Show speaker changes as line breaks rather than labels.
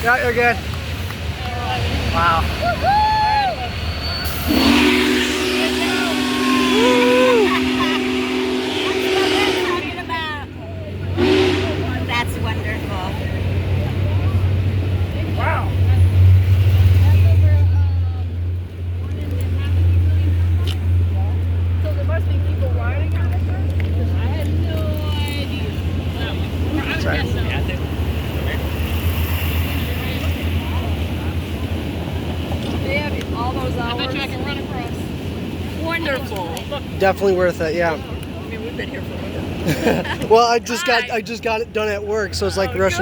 Yeah, you're good. Wow.
That's wonderful.
Wow.
So there must be people riding on it first? I had no idea.
Sorry.
They have all those hours.
I bet you I can run across.
Wonderful.
Definitely worth it, yeah.
I mean, we've been here for a while.
Well, I just got it done at work, so it's like the rest of